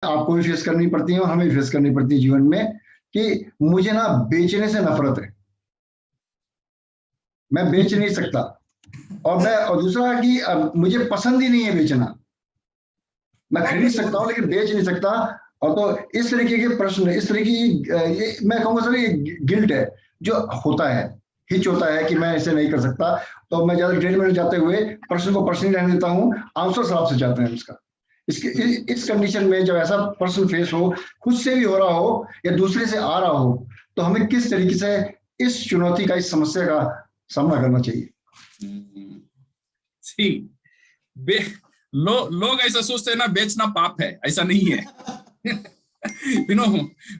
आपको भी फेस करनी पड़ती है और हमें फेस करनी पड़ती है जीवन में, कि मुझे ना बेचने से नफरत है, मैं बेच नहीं सकता। और दूसरा कि मुझे पसंद ही नहीं है बेचना, मैं खरीद सकता हूँ लेकिन बेच नहीं सकता। और तो इस तरीके के प्रश्न, इस तरीके की ये मैं कहूँगा सर, ये गिल्ट है जो होता है, हिच होता है कि मैं इसे नहीं कर सकता। तो मैं ज्यादा डिटेल में जाते हुए प्रश्न को पर्सनली रहने देता हूँ, आंसर आपसे चाहते हैं उसका। इस कंडीशन में जब ऐसा प्रश्न फेस हो, खुद से भी हो रहा हो या दूसरे से आ रहा हो, तो हमें किस तरीके से इस चुनौती का, इस समस्या का सामना करना चाहिए? लोग ऐसा सोचते हैं ना, बेचना पाप है, ऐसा नहीं है।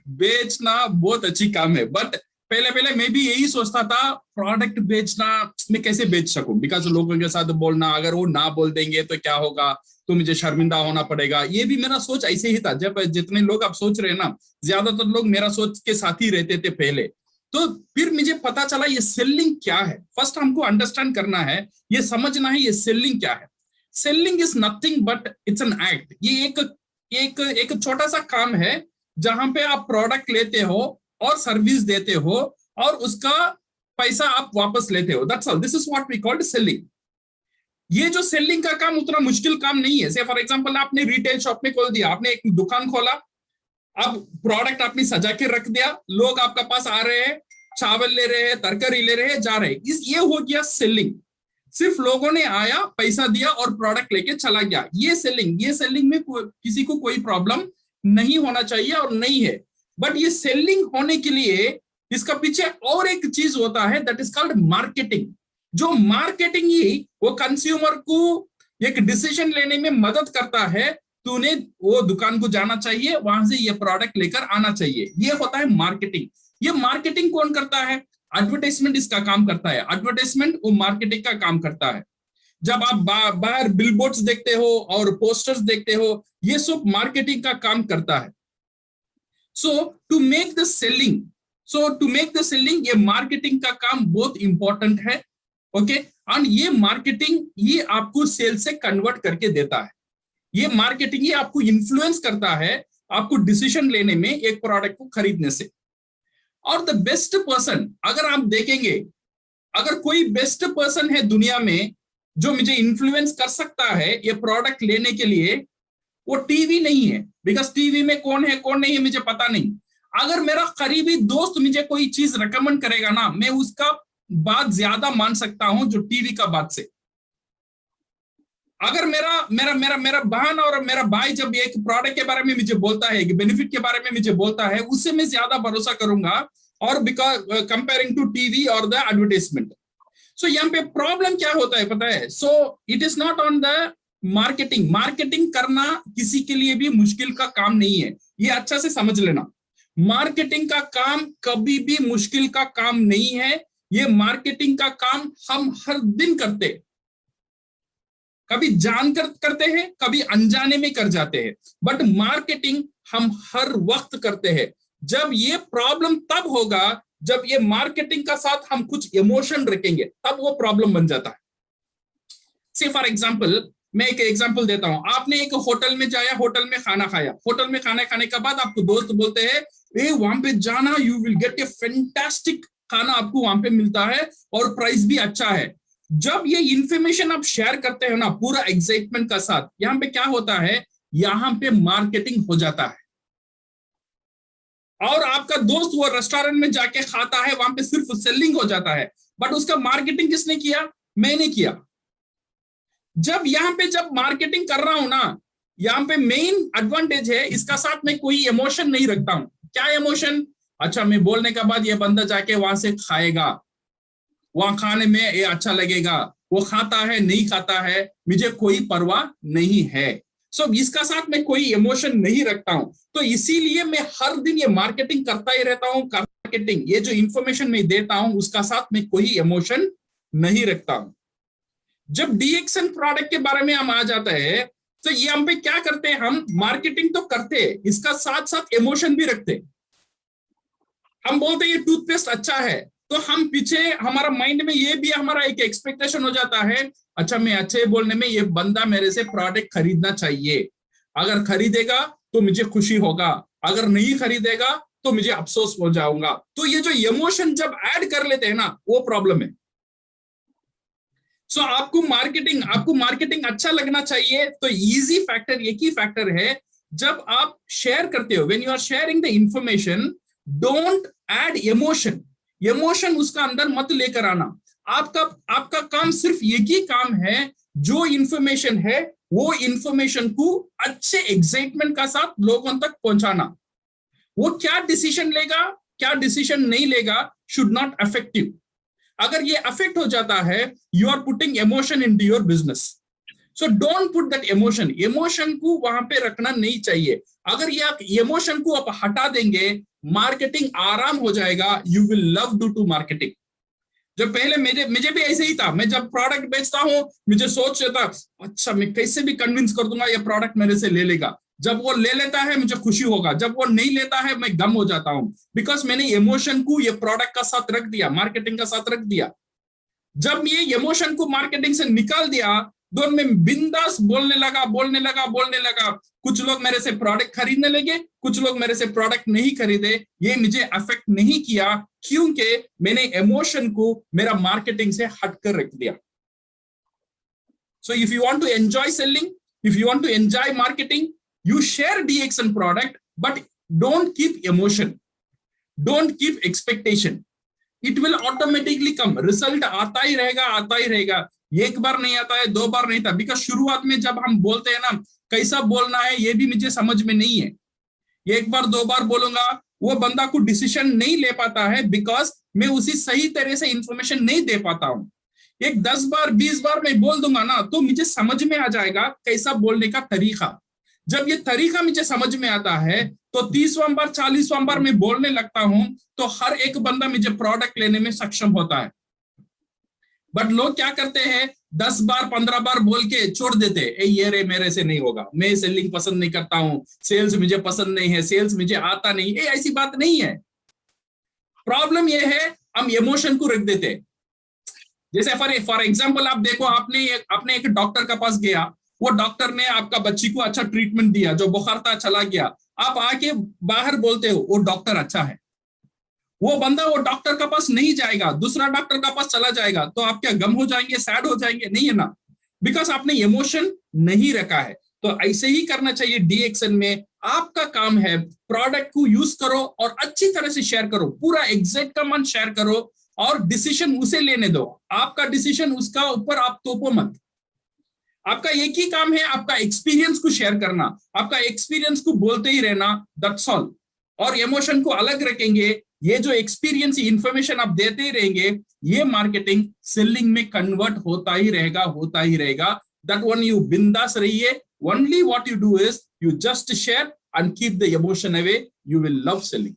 बेचना बहुत अच्छी काम है, बट पहले मैं भी यही सोचता था, प्रोडक्ट बेचना मैं कैसे बेच सकूं, बिकॉज लोगों के साथ बोलना, अगर वो ना बोल देंगे तो क्या होगा, तो मुझे शर्मिंदा होना पड़ेगा। ये भी मेरा सोच ऐसे ही था। जब जितने लोग आप सोच रहे हैं ना, ज्यादातर लोग मेरा सोच के साथ ही रहते थे पहले। तो फिर मुझे पता चला ये सेलिंग क्या है। फर्स्ट हमको अंडरस्टैंड करना है, ये समझना है ये सेलिंग क्या है। Selling is nothing but it's an act. ये एक छोटा सा काम है जहां पे आप प्रोडक्ट लेते हो और सर्विस देते हो और उसका पैसा आप वापस लेते हो। That's all, this is what we called selling. ये जो सेलिंग का काम उतना मुश्किल काम नहीं है। से फॉर एग्जांपल आपने रिटेल शॉप में खोल दिया, आपने एक दुकान खोला, अब प्रोडक्ट आपने सजा के रख दिया, लोग आपका पास आ रहे हैं, चावल ले रहे हैं, तरकारी ले रहे हैं, जा रहे हैं। ये हो गया सेलिंग। सिर्फ लोगों ने आया, पैसा दिया और प्रोडक्ट लेके चला गया, ये सेलिंग। ये सेलिंग में किसी को कोई प्रॉब्लम नहीं होना चाहिए और नहीं है। बट ये सेलिंग होने के लिए इसका पीछे और एक चीज होता है, दैट इज कॉल्ड मार्केटिंग। जो मार्केटिंग ही वो कंज्यूमर को एक डिसीजन लेने में मदद करता है। तूने वो दुकान को जाना चाहिए, वहां से ये प्रोडक्ट लेकर आना चाहिए, ये होता है मार्केटिंग। ये मार्केटिंग कौन करता है? एडवर्टाइजमेंट इसका काम करता है। एडवर्टाइजमेंट वो मार्केटिंग का काम करता है। जब आप बाहर बिलबोर्ड्स देखते हो और पोस्टर्स देखते हो, ये सब मार्केटिंग का काम करता है। सो टू मेक द सेलिंग, ये मार्केटिंग का काम बहुत इंपॉर्टेंट है। ओके, एंड ये मार्केटिंग ये आपको सेल से कन्वर्ट करके देता है। ये मार्केटिंग ही आपको इन्फ्लुएंस करता है आपको डिसीजन लेने में एक प्रोडक्ट को खरीदने से। और द बेस्ट पर्सन, अगर आप देखेंगे, अगर कोई बेस्ट पर्सन है दुनिया में जो मुझे इन्फ्लुएंस कर सकता है ये प्रोडक्ट लेने के लिए, वो टीवी नहीं है। बिकॉज टीवी में कौन है कौन नहीं है मुझे पता नहीं। अगर मेरा करीबी दोस्त मुझे कोई चीज रिकमेंड करेगा ना, मैं उसका बात ज्यादा मान सकता हूं जो टीवी का बात से। अगर मेरा मेरा मेरा मेरा बहन और मेरा भाई जब एक प्रोडक्ट के बारे में मुझे बोलता है, बेनिफिट के बारे में मुझे बोलता है, उससे मैं ज्यादा भरोसा करूंगा और बिकॉज कंपेयरिंग टू टीवी और द एडवर्टाइजमेंट। सो यहाँ पे प्रॉब्लम क्या होता है पता है? So it is not on the marketing. Marketing करना किसी के लिए भी मुश्किल का काम नहीं है, ये अच्छा से समझ लेना। मार्केटिंग का काम कभी भी मुश्किल का काम नहीं है। ये मार्केटिंग का काम हम हर दिन करते हैं, कभी जानकर करते हैं, कभी अनजाने में कर जाते हैं, बट मार्केटिंग हम हर वक्त करते हैं। जब ये प्रॉब्लम तब होगा जब ये मार्केटिंग का साथ हम कुछ इमोशन रखेंगे, तब वो प्रॉब्लम बन जाता है। से फॉर एग्जांपल, मैं एक एग्जांपल देता हूं। आपने एक होटल में जाया, होटल में खाना खाया, होटल में खाना खाने के बाद आपको दोस्त बोलते हैं ए वहां पे जाना, you will get A fantastic खाना आपको वहां पे मिलता है और प्राइस भी अच्छा है। जब ये इंफॉर्मेशन आप शेयर करते हो ना पूरा एक्साइटमेंट का साथ, यहाँ पे क्या होता है, यहाँ पे मार्केटिंग हो जाता है। और आपका दोस्त वो रेस्टोरेंट में जाके खाता है, वहां पे सिर्फ सेलिंग हो जाता है, बट उसका मार्केटिंग किसने किया? मैंने किया। जब मार्केटिंग कर रहा हूं ना, यहाँ पे मेन एडवांटेज है, इसका साथ में कोई इमोशन नहीं रखता हूं। क्या इमोशन? अच्छा, मैं बोलने के बाद ये बंदा जाके वहां से खाएगा, वहां खाने में ये अच्छा लगेगा, वो खाता है नहीं खाता है मुझे कोई परवाह नहीं है। सो इसका साथ में कोई इमोशन नहीं रखता हूं। तो इसीलिए मैं हर दिन ये मार्केटिंग करता ही रहता हूं। मार्केटिंग, ये जो इंफॉर्मेशन मैं देता हूं उसका साथ में कोई इमोशन नहीं रखता हूं। जब डीएक्शन प्रोडक्ट के बारे में हम आ जाते हैं, तो ये हम पे क्या करते हैं, हम मार्केटिंग तो करते हैं, इसका साथ साथ इमोशन भी रखते हैं। हम बोलते हैं ये टूथपेस्ट अच्छा है, तो हम पीछे हमारा माइंड में ये भी हमारा एक एक्सपेक्टेशन हो जाता है, अच्छा मैं अच्छे बोलने में ये बंदा मेरे से प्रोडक्ट खरीदना चाहिए, अगर खरीदेगा तो मुझे खुशी होगा, अगर नहीं खरीदेगा तो मुझे अफसोस हो जाऊंगा। तो ये जो इमोशन जब ऐड कर लेते हैं ना, वो प्रॉब्लम है। सो आपको मार्केटिंग अच्छा लगना चाहिए। तो इजी फैक्टर एक ही फैक्टर है, जब आप शेयर करते हो, when you are sharing the information, don't add emotion. Emotion उसका अंदर मत लेकर आना। आपका काम सिर्फ एक ही काम है, जो इंफॉर्मेशन है वो इंफॉर्मेशन को अच्छे एक्साइटमेंट का साथ लोगों तक पहुंचाना। वो क्या डिसीजन लेगा, क्या डिसीजन नहीं लेगा, शुड नॉट अफेक्ट यू। अगर ये अफेक्ट हो जाता है, you are putting emotion into your business. So don't put that emotion. Emotion को वहां पे रखना नहीं चाहिए। अगर ये इमोशन को आप हटा देंगे, मार्केटिंग आराम हो जाएगा। You will love do marketing. जब पहले मुझे भी ऐसे ही था, मैं जब प्रोडक्ट बेचता हूं, मुझे सोच था, अच्छा मैं कैसे भी कन्विंस कर दूंगा ये प्रोडक्ट मेरे से ले लेगा। जब वो ले लेता है मुझे खुशी होगा, जब वो नहीं लेता है मैं गम हो जाता हूं, बिकॉज मैंने इमोशन को ये प्रोडक्ट का साथ रख दिया, मार्केटिंग का साथ रख दिया। जब ये इमोशन को मार्केटिंग से निकाल दिया, तो मैं बिंदास बोलने लगा। कुछ लोग मेरे से प्रोडक्ट खरीदने लगे, कुछ लोग मेरे से प्रोडक्ट नहीं खरीदे। ये मुझे अफेक्ट नहीं किया, क्योंकि मैंने इमोशन को मेरा मार्केटिंग से हटकर रख दिया। So if you want to enjoy selling, if you want to enjoy marketing, you share DXN product, but don't keep emotion, don't keep expectation. It will automatically come. Result आता ही रहेगा। एक बार नहीं आता है, 2 बार नहीं था, बिकॉज शुरुआत में जब हम बोलते हैं ना, कैसा बोलना है ये भी मुझे समझ में नहीं है। एक बार 2 बार बोलूंगा, वो बंदा को डिसीजन नहीं ले पाता है, बिकॉज मैं उसी सही तरह से इंफॉर्मेशन नहीं दे पाता हूं। एक 10 बार 20 बार मैं बोल दूंगा ना, तो मुझे समझ में आ जाएगा कैसा बोलने का तरीका। जब ये तरीका मुझे समझ में आता है, तो 30वां बार 40वां बार मैं बोलने लगता हूं, तो हर एक बंदा मुझे प्रोडक्ट लेने में सक्षम होता है। बट लोग क्या करते हैं, 10 बार 15 बार बोल के छोड़ देते हैं, ये रे मेरे से नहीं होगा, मैं सेलिंग पसंद नहीं करता हूं, सेल्स मुझे पसंद नहीं है, सेल्स मुझे आता नहीं। ऐसी बात नहीं है। प्रॉब्लम ये है, हम इमोशन को रख देते हैं। जैसे फॉर एग्जाम्पल आप देखो, आपने एक डॉक्टर के पास गया, वो डॉक्टर ने आपका बच्ची को अच्छा ट्रीटमेंट दिया, जो बुखार था चला गया। आप आके बाहर बोलते हो वो डॉक्टर अच्छा है, वो बंदा वो डॉक्टर के पास नहीं जाएगा, दूसरा डॉक्टर के पास चला जाएगा, तो आप क्या गम हो जाएंगे, सैड हो जाएंगे? नहीं है ना, बिकॉज आपने इमोशन नहीं रखा है। तो ऐसे ही करना चाहिए DXN में। आपका काम है प्रोडक्ट को यूज करो और अच्छी तरह से शेयर करो, पूरा एग्जैक्ट का मन शेयर करो, और डिसीजन उसे लेने दो। आपका डिसीजन उसका ऊपर आप तोपो मत। आपका एक ही काम है, आपका एक्सपीरियंस को शेयर करना, आपका एक्सपीरियंस को बोलते ही रहना, दैट्स ऑल। और इमोशन को अलग रखेंगे। ये जो एक्सपीरियंस इंफॉर्मेशन आप देते ही रहेंगे, ये मार्केटिंग सेलिंग में कन्वर्ट होता ही रहेगा। दैट वन यू बिंदास रहिए। Only what you do is you just share and keep the emotion away, you will love selling.